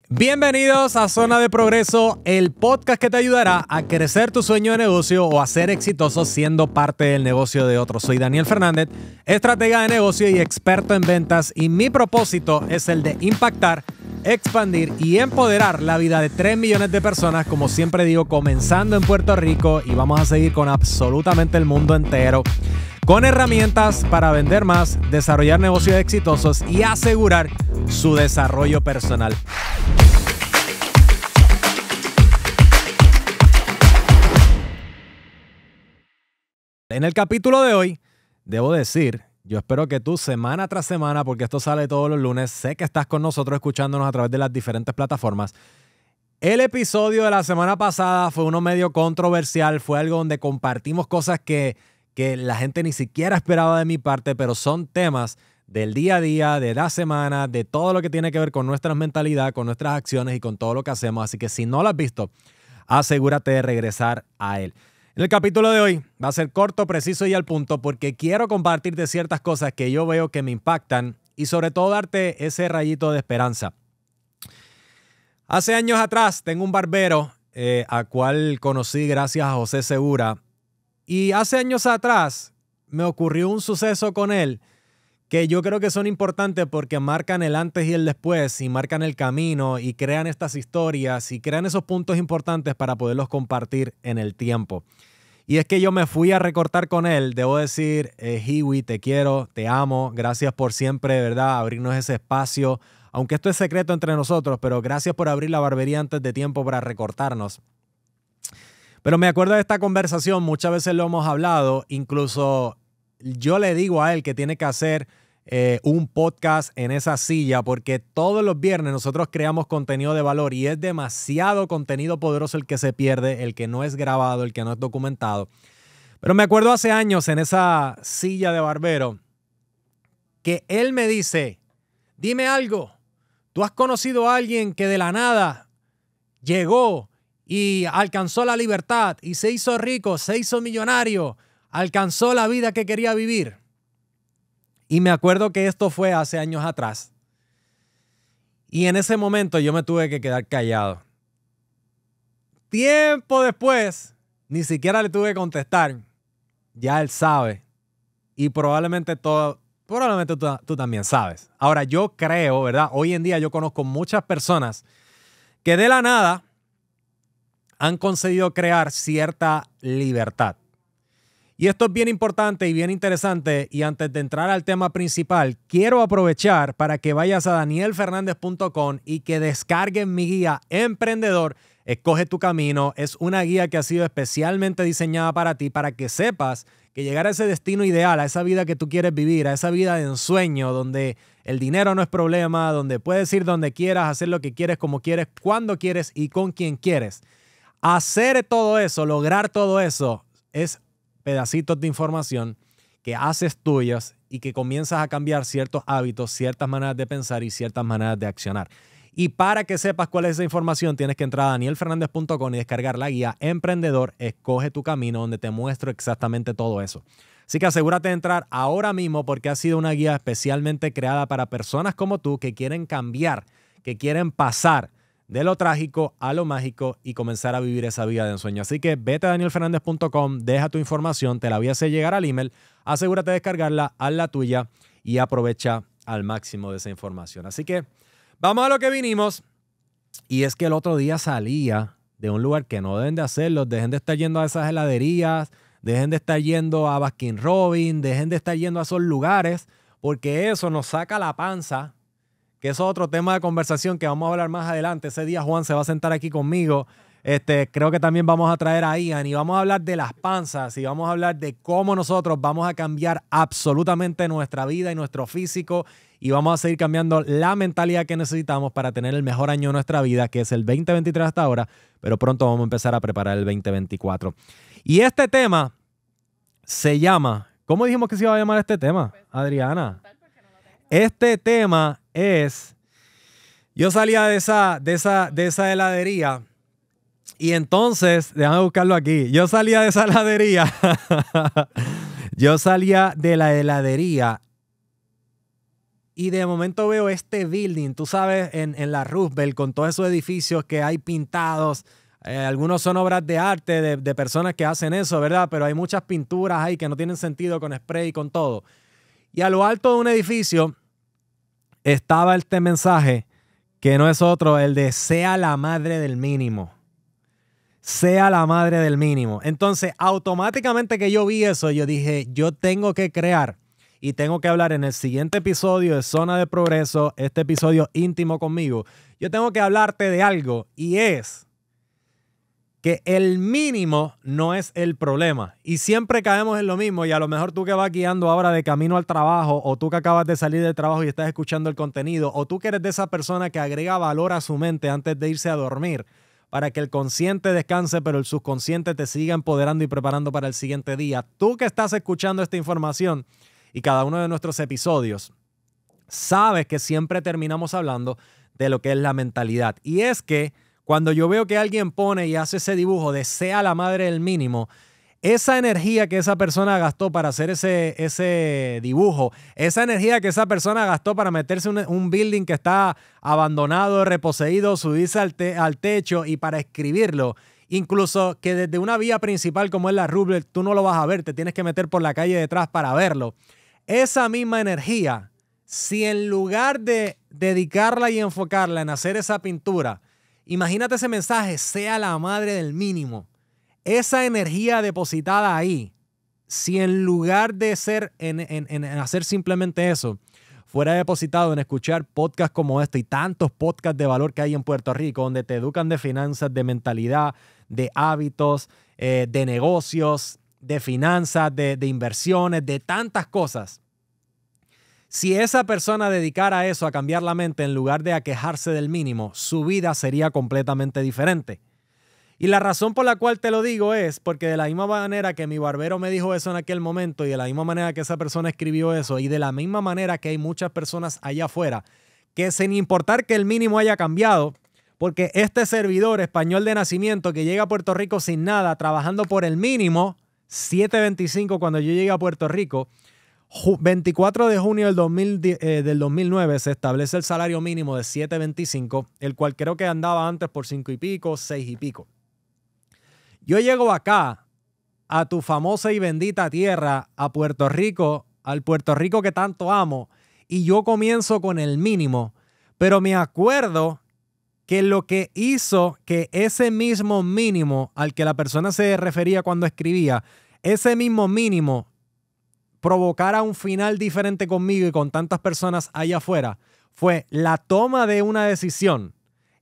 Bienvenidos a Zona de Progreso, el podcast que te ayudará a crecer tu sueño de negocio o a ser exitoso siendo parte del negocio de otros. Soy Daniel Fernández, estratega de negocio y experto en ventas, y mi propósito es el de impactar, expandir y empoderar la vida de 3 millones de personas, como siempre digo, comenzando en Puerto Rico, y vamos a seguir con absolutamente el mundo entero, con herramientas para vender más, desarrollar negocios exitosos y asegurar su desarrollo personal. En el capítulo de hoy, debo decir, yo espero que tú semana tras semana, porque esto sale todos los lunes, sé que estás con nosotros escuchándonos a través de las diferentes plataformas. El episodio de la semana pasada fue uno medio controversial, fue algo donde compartimos cosas que la gente ni siquiera esperaba de mi parte, pero son temas del día a día, de la semana, de todo lo que tiene que ver con nuestra mentalidad, con nuestras acciones y con todo lo que hacemos. Así que si no lo has visto, asegúrate de regresar a él. En el capítulo de hoy va a ser corto, preciso y al punto, porque quiero compartirte ciertas cosas que yo veo que me impactan y sobre todo darte ese rayito de esperanza. Hace años atrás tengo un barbero a cual conocí gracias a José Segura, y hace años atrás me ocurrió un suceso con él que yo creo que son importantes porque marcan el antes y el después y marcan el camino y crean estas historias y crean esos puntos importantes para poderlos compartir en el tiempo. Y es que yo me fui a recortar con él. Debo decir, Hiwi, te quiero, te amo, gracias por siempre, ¿verdad?, abrirnos ese espacio. Aunque esto es secreto entre nosotros, pero gracias por abrir la barbería antes de tiempo para recortarnos. Pero me acuerdo de esta conversación, muchas veces lo hemos hablado, incluso yo le digo a él que tiene que hacer un podcast en esa silla, porque todos los viernes nosotros creamos contenido de valor y es demasiado contenido poderoso el que se pierde, el que no es grabado, el que no es documentado. Pero me acuerdo hace años en esa silla de barbero que él me dice, dime algo, ¿tú has conocido a alguien que de la nada llegó y alcanzó la libertad y se hizo rico, se hizo millonario, alcanzó la vida que quería vivir? Y me acuerdo que esto fue hace años atrás. Y en ese momento yo me tuve que quedar callado. Tiempo después, ni siquiera le tuve que contestar. Ya él sabe. Y probablemente tú también sabes. Ahora, yo creo, ¿verdad? Hoy en día yo conozco muchas personas que de la nada han conseguido crear cierta libertad. Y esto es bien importante y bien interesante, y antes de entrar al tema principal, quiero aprovechar para que vayas a danielfernandez.com y que descarguen mi guía Emprendedor, Escoge tu Camino. Es una guía que ha sido especialmente diseñada para ti, para que sepas que llegar a ese destino ideal, a esa vida que tú quieres vivir, a esa vida de ensueño, donde el dinero no es problema, donde puedes ir donde quieras, hacer lo que quieres, como quieres, cuando quieres y con quien quieres. Hacer todo eso, lograr todo eso, es pedacitos de información que haces tuyas y que comienzas a cambiar ciertos hábitos, ciertas maneras de pensar y ciertas maneras de accionar. Y para que sepas cuál es esa información, tienes que entrar a danielfernandez.com y descargar la guía Emprendedor, Escoge tu Camino, donde te muestro exactamente todo eso. Así que asegúrate de entrar ahora mismo, porque ha sido una guía especialmente creada para personas como tú que quieren cambiar, que quieren pasar de lo trágico a lo mágico y comenzar a vivir esa vida de ensueño. Así que vete a danielfernandez.com, deja tu información, te la voy a hacer llegar al email, asegúrate de descargarla, haz la tuya y aprovecha al máximo de esa información. Así que vamos a lo que vinimos, y es que el otro día salía de un lugar que no deben de hacerlo, dejen de estar yendo a esas heladerías, dejen de estar yendo a Baskin Robbins, dejen de estar yendo a esos lugares, porque eso nos saca la panza, que eso es otro tema de conversación que vamos a hablar más adelante. Ese día Juan se va a sentar aquí conmigo. Creo que también vamos a traer a Ian y vamos a hablar de las panzas y vamos a hablar de cómo nosotros vamos a cambiar absolutamente nuestra vida y nuestro físico, y vamos a seguir cambiando la mentalidad que necesitamos para tener el mejor año de nuestra vida, que es el 2023 hasta ahora, pero pronto vamos a empezar a preparar el 2024. Y este tema se llama, ¿cómo dijimos que se iba a llamar este tema, Adriana? Este tema es, yo salía de esa heladería y entonces, déjame buscarlo aquí, yo salía de esa heladería, yo salía de la heladería y de momento veo este building, tú sabes, en la Roosevelt, con todos esos edificios que hay pintados. Algunos son obras de arte de personas que hacen eso, ¿verdad? Pero hay muchas pinturas ahí que no tienen sentido con spray y con todo. Y a lo alto de un edificio estaba este mensaje que no es otro, el de sea la madre del mínimo. Sea la madre del mínimo. Entonces, automáticamente que yo vi eso, yo dije, yo tengo que crear y tengo que hablar en el siguiente episodio de Zona de Progreso, este episodio íntimo conmigo. Yo tengo que hablarte de algo y es que el mínimo no es el problema. Y siempre caemos en lo mismo y a lo mejor tú que vas guiando ahora de camino al trabajo o tú que acabas de salir del trabajo y estás escuchando el contenido o tú que eres de esa persona que agrega valor a su mente antes de irse a dormir para que el consciente descanse pero el subconsciente te siga empoderando y preparando para el siguiente día. Tú que estás escuchando esta información y cada uno de nuestros episodios, sabes que siempre terminamos hablando de lo que es la mentalidad. Y es que cuando yo veo que alguien pone y hace ese dibujo de sea la madre del mínimo, esa energía que esa persona gastó para hacer ese dibujo, esa energía que esa persona gastó para meterse en un building que está abandonado, reposeído, subirse al techo y para escribirlo, incluso que desde una vía principal como es la Roosevelt, tú no lo vas a ver, te tienes que meter por la calle detrás para verlo. Esa misma energía, si en lugar de dedicarla y enfocarla en hacer esa pintura, imagínate ese mensaje, sea la madre del mínimo. Esa energía depositada ahí, si en lugar de ser en hacer simplemente eso, fuera depositado en escuchar podcasts como este y tantos podcasts de valor que hay en Puerto Rico, donde te educan de finanzas, de mentalidad, de hábitos, de negocios, de finanzas, de inversiones, de tantas cosas. Si esa persona dedicara a eso, a cambiar la mente en lugar de a quejarse del mínimo, su vida sería completamente diferente. Y la razón por la cual te lo digo es porque de la misma manera que mi barbero me dijo eso en aquel momento y de la misma manera que esa persona escribió eso y de la misma manera que hay muchas personas allá afuera que sin importar que el mínimo haya cambiado, porque este servidor español de nacimiento que llega a Puerto Rico sin nada, trabajando por el mínimo, 7.25 cuando yo llegué a Puerto Rico, 24 de junio del 2009 se establece el salario mínimo de 7.25, el cual creo que andaba antes por 5 y pico, 6 y pico. Yo llego acá a tu famosa y bendita tierra, a Puerto Rico, al Puerto Rico que tanto amo, y yo comienzo con el mínimo, pero me acuerdo que lo que hizo que ese mismo mínimo al que la persona se refería cuando escribía, ese mismo mínimo provocara un final diferente conmigo y con tantas personas allá afuera, fue la toma de una decisión,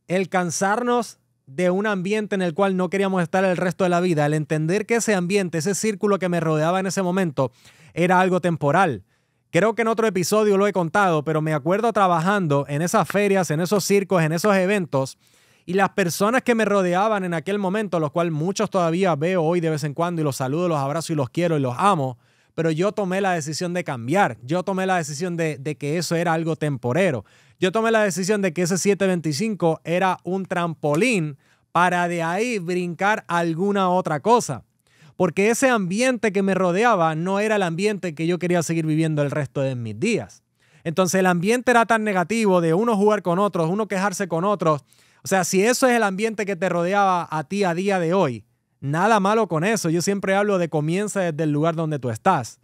el cansarnos de un ambiente en el cual no queríamos estar el resto de la vida, el entender que ese ambiente, ese círculo que me rodeaba en ese momento era algo temporal. Creo que en otro episodio lo he contado, pero me acuerdo trabajando en esas ferias, en esos circos, en esos eventos, y las personas que me rodeaban en aquel momento, los cuales muchos todavía veo hoy de vez en cuando y los saludo, los abrazo y los quiero y los amo, pero yo tomé la decisión de cambiar. Yo tomé la decisión de que eso era algo temporero. Yo tomé la decisión de que ese 7.25 era un trampolín para de ahí brincar alguna otra cosa. Porque ese ambiente que me rodeaba no era el ambiente que yo quería seguir viviendo el resto de mis días. Entonces el ambiente era tan negativo de uno jugar con otros, uno quejarse con otros. O sea, si eso es el ambiente que te rodeaba a ti a día de hoy, nada malo con eso. Yo siempre hablo de comienza desde el lugar donde tú estás.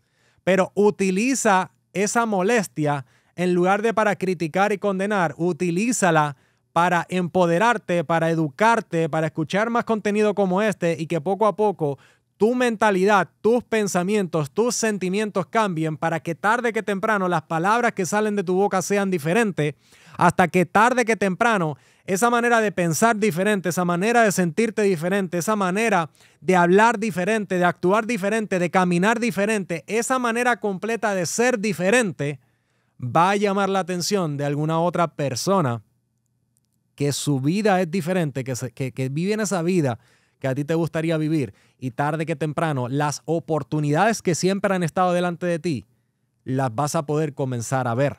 Pero utiliza esa molestia en lugar de para criticar y condenar, utilízala para empoderarte, para educarte, para escuchar más contenido como este y que poco a poco tu mentalidad, tus pensamientos, tus sentimientos cambien para que tarde que temprano las palabras que salen de tu boca sean diferentes, hasta que tarde que temprano esa manera de pensar diferente, esa manera de sentirte diferente, esa manera de hablar diferente, de actuar diferente, de caminar diferente, esa manera completa de ser diferente va a llamar la atención de alguna otra persona que su vida es diferente, que vive en esa vida que a ti te gustaría vivir y tarde que temprano las oportunidades que siempre han estado delante de ti las vas a poder comenzar a ver.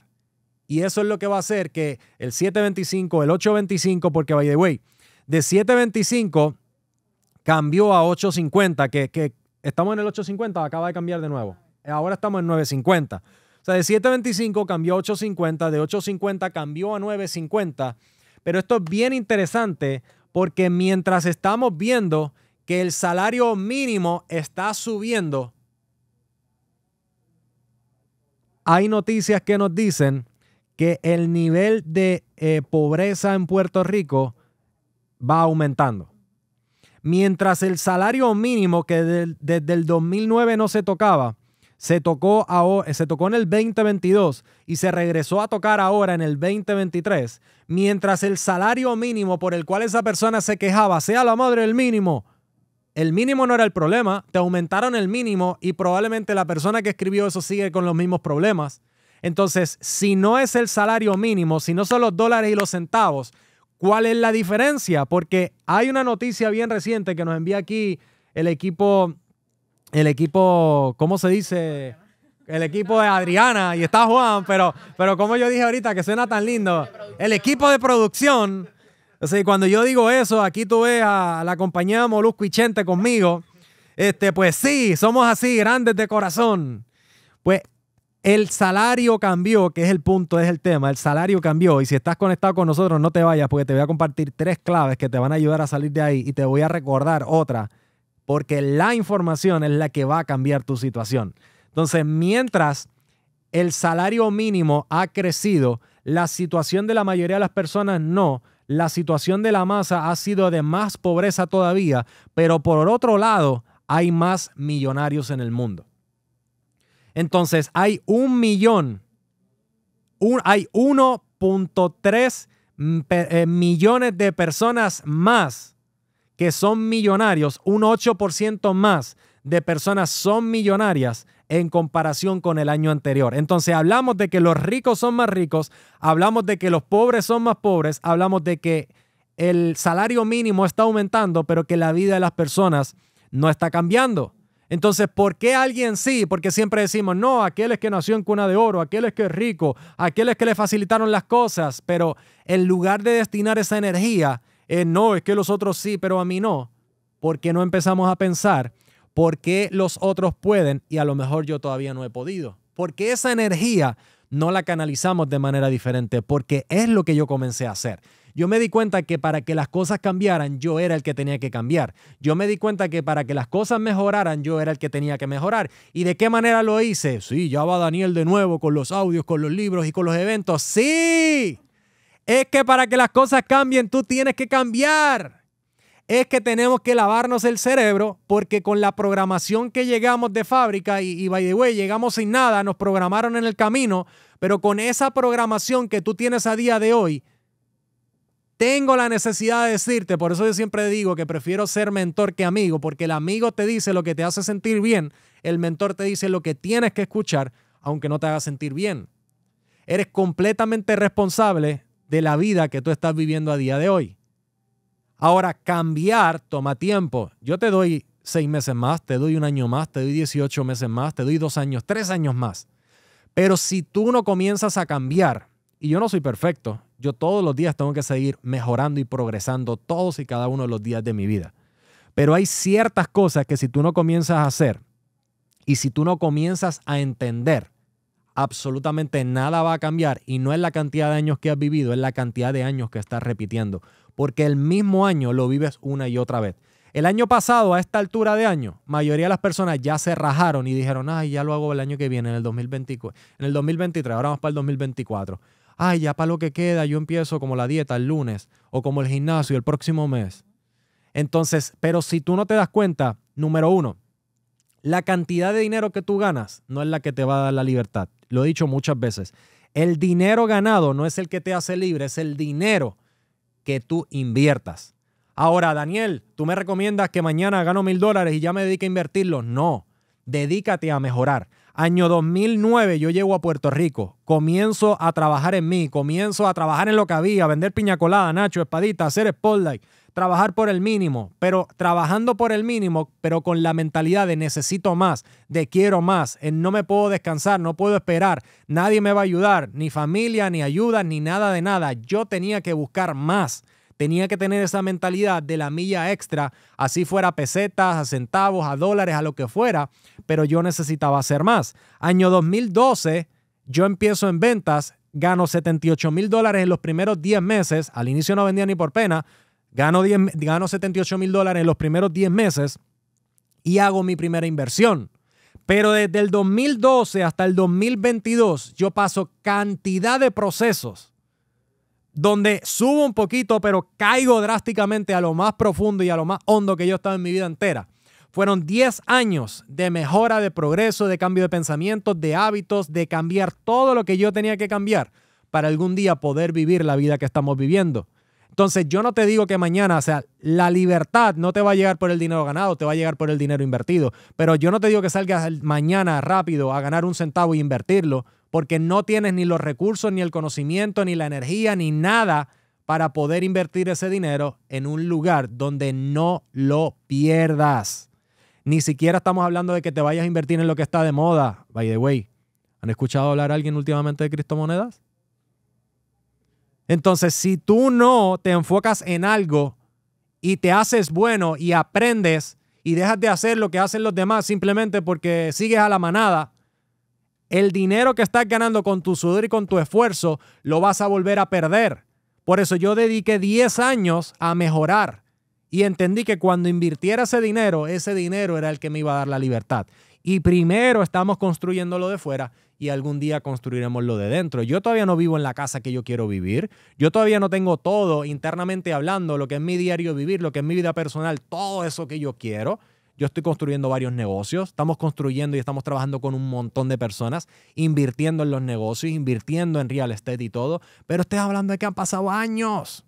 Y eso es lo que va a hacer que el 7.25, el 8.25, porque by the way, de 7.25 cambió a 8.50, que estamos en el 8.50, acaba de cambiar de nuevo. Ahora estamos en 9.50. O sea, de 7.25 cambió a 8.50, de 8.50 cambió a 9.50. Pero esto es bien interesante porque mientras estamos viendo que el salario mínimo está subiendo, hay noticias que nos dicen que el nivel de pobreza en Puerto Rico va aumentando. Mientras el salario mínimo, que desde el 2009 no se tocaba, se tocó en el 2022 y se regresó a tocar ahora en el 2023, mientras el salario mínimo por el cual esa persona se quejaba, sea la madre del mínimo, el mínimo no era el problema, te aumentaron el mínimo y probablemente la persona que escribió eso sigue con los mismos problemas. Entonces, si no es el salario mínimo, si no son los dólares y los centavos, ¿cuál es la diferencia? Porque hay una noticia bien reciente que nos envía aquí el equipo, ¿cómo se dice? El equipo de Adriana, y está Juan, pero como yo dije ahorita, que suena tan lindo, el equipo de producción. O sea, cuando yo digo eso, aquí tú ves a la compañía Molusco y Chente conmigo, pues sí, somos así, grandes de corazón. Pues el salario cambió, que es el punto, es el tema. El salario cambió. Y si estás conectado con nosotros, no te vayas porque te voy a compartir 3 claves que te van a ayudar a salir de ahí y te voy a recordar otra, porque la información es la que va a cambiar tu situación. Entonces, mientras el salario mínimo ha crecido, la situación de la mayoría de las personas no. La situación de la masa ha sido de más pobreza todavía, pero por otro lado, hay más millonarios en el mundo. Entonces, hay 1.3 millones de personas más que son millonarios, un 8% más de personas son millonarias en comparación con el año anterior. Entonces, hablamos de que los ricos son más ricos, hablamos de que los pobres son más pobres, hablamos de que el salario mínimo está aumentando, pero que la vida de las personas no está cambiando. Entonces, ¿por qué alguien sí? Porque siempre decimos, no, aquel es que nació en cuna de oro, aquel es que es rico, aquel es que le facilitaron las cosas, pero en lugar de destinar esa energía, no, es que los otros sí, pero a mí no. ¿Por qué no empezamos a pensar por qué los otros pueden y a lo mejor yo todavía no he podido? Porque esa energía no la canalizamos de manera diferente, porque es lo que yo comencé a hacer. Yo me di cuenta que para que las cosas cambiaran, yo era el que tenía que cambiar. Yo me di cuenta que para que las cosas mejoraran, yo era el que tenía que mejorar. ¿Y de qué manera lo hice? Sí, ya va Daniel de nuevo con los audios, con los libros y con los eventos. ¡Sí! Es que para que las cosas cambien, tú tienes que cambiar. Es que tenemos que lavarnos el cerebro porque con la programación que llegamos de fábrica y by the way, llegamos sin nada, nos programaron en el camino, pero con esa programación que tú tienes a día de hoy, tengo la necesidad de decirte, por eso yo siempre digo que prefiero ser mentor que amigo, porque el amigo te dice lo que te hace sentir bien, el mentor te dice lo que tienes que escuchar, aunque no te haga sentir bien. Eres completamente responsable de la vida que tú estás viviendo a día de hoy. Ahora, cambiar toma tiempo. Yo te doy 6 meses más, te doy 1 año más, te doy 18 meses más, te doy 2 años, 3 años más. Pero si tú no comienzas a cambiar, y yo no soy perfecto, yo todos los días tengo que seguir mejorando y progresando todos y cada uno de los días de mi vida. Pero hay ciertas cosas que si tú no comienzas a hacer y si tú no comienzas a entender, absolutamente nada va a cambiar y no es la cantidad de años que has vivido, es la cantidad de años que estás repitiendo. Porque el mismo año lo vives una y otra vez. El año pasado, a esta altura de año, mayoría de las personas ya se rajaron y dijeron, ay, ya lo hago el año que viene, en el 2024, en el 2023, ahora vamos para el 2024. Ay, ya para lo que queda, yo empiezo como la dieta el lunes o como el gimnasio el próximo mes. Entonces, pero si tú no te das cuenta, número 1, la cantidad de dinero que tú ganas no es la que te va a dar la libertad. Lo he dicho muchas veces. El dinero ganado no es el que te hace libre, es el dinero que tú inviertas. Ahora, Daniel, ¿tú me recomiendas que mañana gano $1,000 y ya me dedique a invertirlos? No, dedícate a mejorar. Año 2009 yo llego a Puerto Rico, comienzo a trabajar en mí, comienzo a trabajar en lo que había, vender piña colada, nacho, espadita, hacer spotlight, trabajar por el mínimo, pero trabajando por el mínimo, pero con la mentalidad de necesito más, de quiero más, no me puedo descansar, no puedo esperar, nadie me va a ayudar, ni familia, ni ayuda, ni nada de nada. Yo tenía que buscar más. Tenía que tener esa mentalidad de la milla extra, así fuera a pesetas, a centavos, a dólares, a lo que fuera, pero yo necesitaba hacer más. Año 2012, yo empiezo en ventas, gano $78,000 en los primeros 10 meses. Al inicio no vendía ni por pena. Gano $78,000 en los primeros 10 meses y hago mi primera inversión. Pero desde el 2012 hasta el 2022 yo paso cantidad de procesos donde subo un poquito, pero caigo drásticamente a lo más profundo y a lo más hondo que yo he estado en mi vida entera. Fueron 10 años de mejora, de progreso, de cambio de pensamientos, de hábitos, de cambiar todo lo que yo tenía que cambiar para algún día poder vivir la vida que estamos viviendo. Entonces, yo no te digo que mañana, o sea, la libertad no te va a llegar por el dinero ganado, te va a llegar por el dinero invertido. Pero yo no te digo que salgas mañana rápido a ganar un centavo e invertirlo, porque no tienes ni los recursos, ni el conocimiento, ni la energía, ni nada para poder invertir ese dinero en un lugar donde no lo pierdas. Ni siquiera estamos hablando de que te vayas a invertir en lo que está de moda. By the way, ¿han escuchado hablar a alguien últimamente de criptomonedas? Entonces, si tú no te enfocas en algo y te haces bueno y aprendes y dejas de hacer lo que hacen los demás simplemente porque sigues a la manada, el dinero que estás ganando con tu sudor y con tu esfuerzo lo vas a volver a perder. Por eso yo dediqué 10 años a mejorar y entendí que cuando invirtiera ese dinero era el que me iba a dar la libertad. Y primero estamos construyendo lo de fuera y algún día construiremos lo de dentro. Yo todavía no vivo en la casa que yo quiero vivir. Yo todavía no tengo todo internamente hablando, lo que es mi diario vivir, lo que es mi vida personal, todo eso que yo quiero. Yo estoy construyendo varios negocios, estamos construyendo y estamos trabajando con un montón de personas, invirtiendo en los negocios, invirtiendo en real estate y todo, pero estoy hablando de que han pasado años.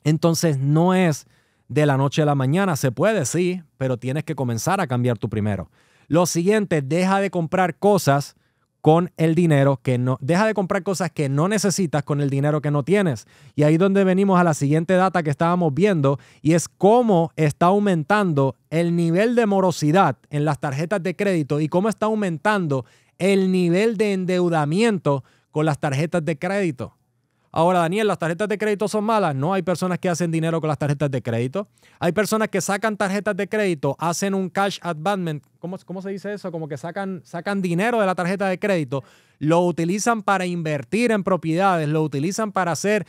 Entonces no es de la noche a la mañana, se puede, sí, pero tienes que comenzar a cambiar tú primero. Lo siguiente, deja de comprar cosas con el dinero que no, deja de comprar cosas que no necesitas con el dinero que no tienes. Y ahí es donde venimos a la siguiente data que estábamos viendo y es cómo está aumentando el nivel de morosidad en las tarjetas de crédito y cómo está aumentando el nivel de endeudamiento con las tarjetas de crédito. Ahora, Daniel, ¿las tarjetas de crédito son malas? No, hay personas que hacen dinero con las tarjetas de crédito. Hay personas que sacan tarjetas de crédito, hacen un cash advancement. ¿Cómo se dice eso? Como que sacan dinero de la tarjeta de crédito, lo utilizan para invertir en propiedades, lo utilizan para hacer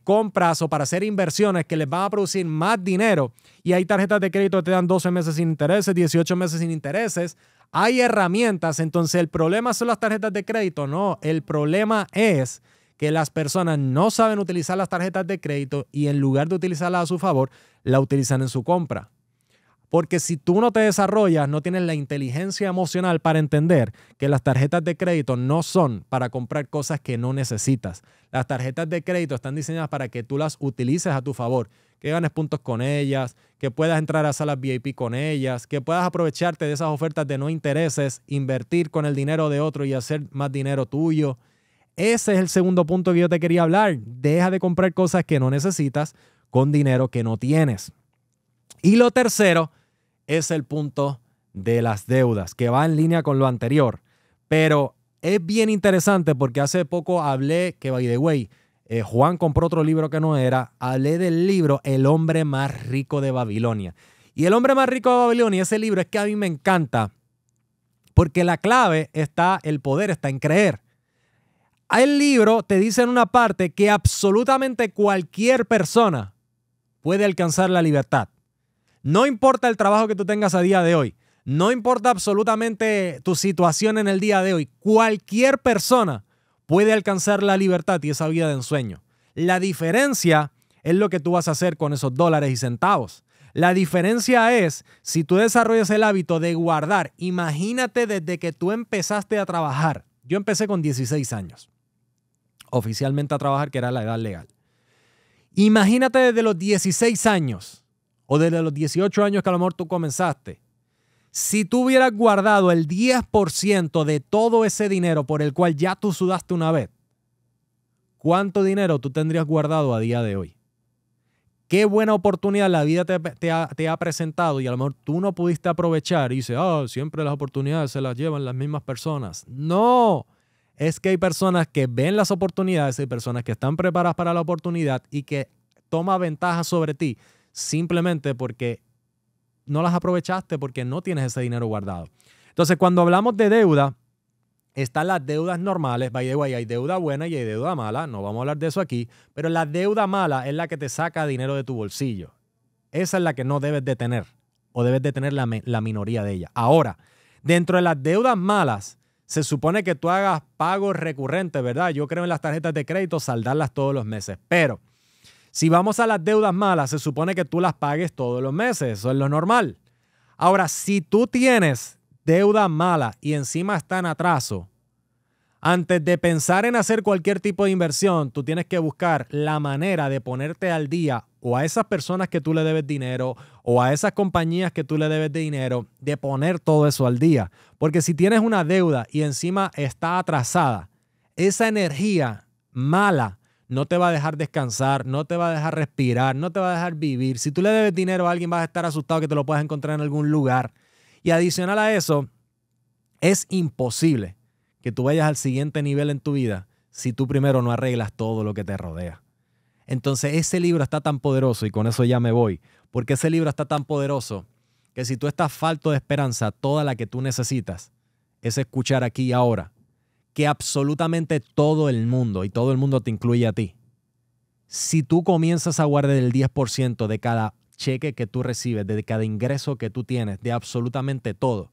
compras o para hacer inversiones que les van a producir más dinero. Y hay tarjetas de crédito que te dan 12 meses sin intereses, 18 meses sin intereses. Hay herramientas. Entonces, ¿el problema son las tarjetas de crédito? No, el problema es que las personas no saben utilizar las tarjetas de crédito y en lugar de utilizarlas a su favor, la utilizan en su compra. Porque si tú no te desarrollas, no tienes la inteligencia emocional para entender que las tarjetas de crédito no son para comprar cosas que no necesitas. Las tarjetas de crédito están diseñadas para que tú las utilices a tu favor, que ganes puntos con ellas, que puedas entrar a salas VIP con ellas, que puedas aprovecharte de esas ofertas de no intereses, invertir con el dinero de otro y hacer más dinero tuyo. Ese es el segundo punto que yo te quería hablar. Deja de comprar cosas que no necesitas con dinero que no tienes. Y lo tercero es el punto de las deudas, que va en línea con lo anterior. Pero es bien interesante porque hace poco hablé, que by the way, Juan compró otro libro que no era, hablé del libro El hombre más rico de Babilonia. Y El hombre más rico de Babilonia, ese libro es que a mí me encanta porque la clave está, el poder está en creer. El libro te dice en una parte que absolutamente cualquier persona puede alcanzar la libertad. No importa el trabajo que tú tengas a día de hoy. No importa absolutamente tu situación en el día de hoy. Cualquier persona puede alcanzar la libertad y esa vida de ensueño. La diferencia es lo que tú vas a hacer con esos dólares y centavos. La diferencia es si tú desarrollas el hábito de guardar. Imagínate desde que tú empezaste a trabajar. Yo empecé con 16 años. Oficialmente a trabajar, que era la edad legal. Imagínate desde los 16 años o desde los 18 años que a lo mejor tú comenzaste. Si tú hubieras guardado el 10% de todo ese dinero por el cual ya tú sudaste una vez, ¿cuánto dinero tú tendrías guardado a día de hoy? Qué buena oportunidad la vida te ha presentado y a lo mejor tú no pudiste aprovechar y dices, siempre las oportunidades se las llevan las mismas personas. No. Es que hay personas que ven las oportunidades, hay personas que están preparadas para la oportunidad y que toman ventaja sobre ti simplemente porque no las aprovechaste, porque no tienes ese dinero guardado. Entonces, cuando hablamos de deuda, Están las deudas normales. By the way, hay deuda buena y hay deuda mala. No vamos a hablar de eso aquí. Pero la deuda mala es la que te saca dinero de tu bolsillo. Esa es la que no debes de tener. O debes de tener la minoría de ella. Ahora, dentro de las deudas malas, se supone que tú hagas pagos recurrentes, ¿verdad? Yo creo en las tarjetas de crédito, saldarlas todos los meses. Pero si vamos a las deudas malas, se supone que tú las pagues todos los meses. Eso es lo normal. Ahora, si tú tienes deuda mala y encima está en atraso, antes de pensar en hacer cualquier tipo de inversión, tú tienes que buscar la manera de ponerte al día o a esas personas que tú le debes dinero o a esas compañías que tú le debes de dinero, de poner todo eso al día. Porque si tienes una deuda y encima está atrasada, esa energía mala no te va a dejar descansar, no te va a dejar respirar, no te va a dejar vivir. Si tú le debes dinero a alguien, vas a estar asustado que te lo puedas encontrar en algún lugar. Y adicional a eso, es imposible que tú vayas al siguiente nivel en tu vida si tú primero no arreglas todo lo que te rodea. Entonces ese libro está tan poderoso, y con eso ya me voy, porque ese libro está tan poderoso que si tú estás falto de esperanza, toda la que tú necesitas es escuchar aquí y ahora que absolutamente todo el mundo, y todo el mundo te incluye a ti, si tú comienzas a guardar el 10% de cada cheque que tú recibes, de cada ingreso que tú tienes, de absolutamente todo,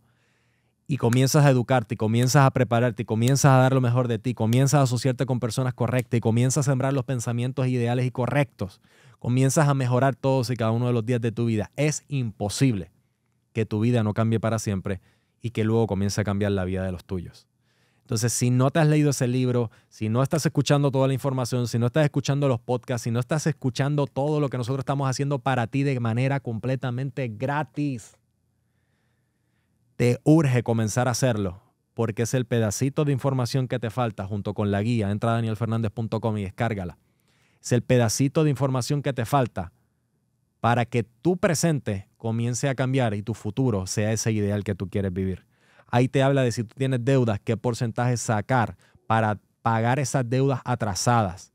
y comienzas a educarte, y comienzas a prepararte, y comienzas a dar lo mejor de ti, comienzas a asociarte con personas correctas, y comienzas a sembrar los pensamientos ideales y correctos, comienzas a mejorar todos y cada uno de los días de tu vida, es imposible que tu vida no cambie para siempre y que luego comience a cambiar la vida de los tuyos. Entonces, si no te has leído ese libro, si no estás escuchando toda la información, si no estás escuchando los podcasts, si no estás escuchando todo lo que nosotros estamos haciendo para ti de manera completamente gratis, te urge comenzar a hacerlo, porque es el pedacito de información que te falta junto con la guía. Entra a danielfernandez.com y descárgala. Es el pedacito de información que te falta para que tu presente comience a cambiar y tu futuro sea ese ideal que tú quieres vivir. Ahí te habla de si tú tienes deudas, qué porcentaje sacar para pagar esas deudas atrasadas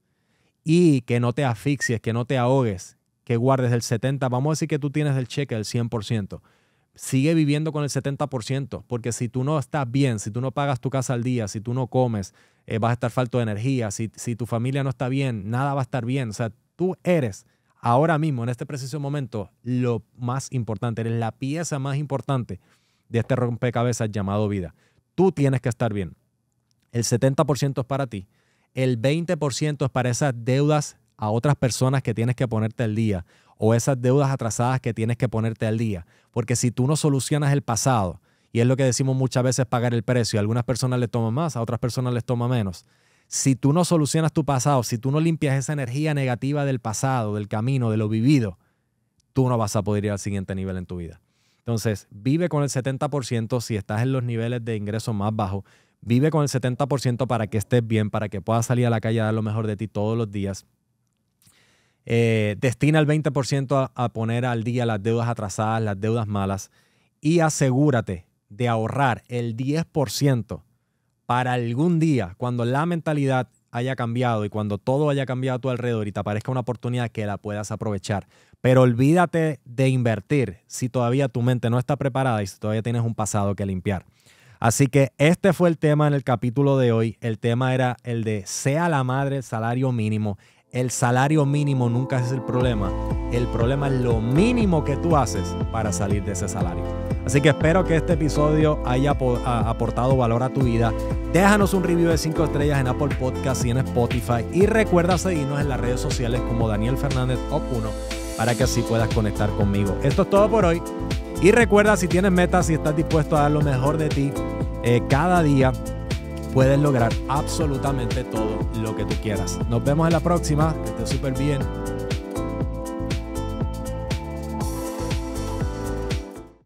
y que no te asfixies, que no te ahogues, que guardes el 70%. Vamos a decir que tú tienes el cheque del 100%. Sigue viviendo con el 70%, porque si tú no estás bien, si tú no pagas tu casa al día, si tú no comes, vas a estar falto de energía. Si tu familia no está bien, nada va a estar bien. O sea, tú eres ahora mismo, en este preciso momento, lo más importante. Eres la pieza más importante de este rompecabezas llamado vida. Tú tienes que estar bien. El 70% es para ti. El 20% es para esas deudas a otras personas que tienes que ponerte al día, o esas deudas atrasadas que tienes que ponerte al día. Porque si tú no solucionas el pasado, y es lo que decimos muchas veces, pagar el precio, a algunas personas les toma más, a otras personas les toma menos. Si tú no solucionas tu pasado, si tú no limpias esa energía negativa del pasado, del camino, de lo vivido, tú no vas a poder ir al siguiente nivel en tu vida. Entonces, vive con el 70% si estás en los niveles de ingresos más bajos. Vive con el 70% para que estés bien, para que puedas salir a la calle a dar lo mejor de ti todos los días. Destina el 20% a poner al día las deudas atrasadas, las deudas malas, y asegúrate de ahorrar el 10% para algún día, cuando la mentalidad haya cambiado y cuando todo haya cambiado a tu alrededor y te aparezca una oportunidad, que la puedas aprovechar. Pero olvídate de invertir si todavía tu mente no está preparada y si todavía tienes un pasado que limpiar. Así que este fue el tema en el capítulo de hoy. El tema era el de sea la madre el salario mínimo. El salario mínimo nunca es el problema. El problema es lo mínimo que tú haces para salir de ese salario. Así que espero que este episodio haya aportado valor a tu vida. Déjanos un review de 5 estrellas en Apple Podcasts y en Spotify. Y recuerda seguirnos en las redes sociales como Daniel Fernández OP1 para que así puedas conectar conmigo. Esto es todo por hoy. Y recuerda, si tienes metas, si estás dispuesto a dar lo mejor de ti cada día, puedes lograr absolutamente todo lo que tú quieras. Nos vemos en la próxima. Que estés súper bien.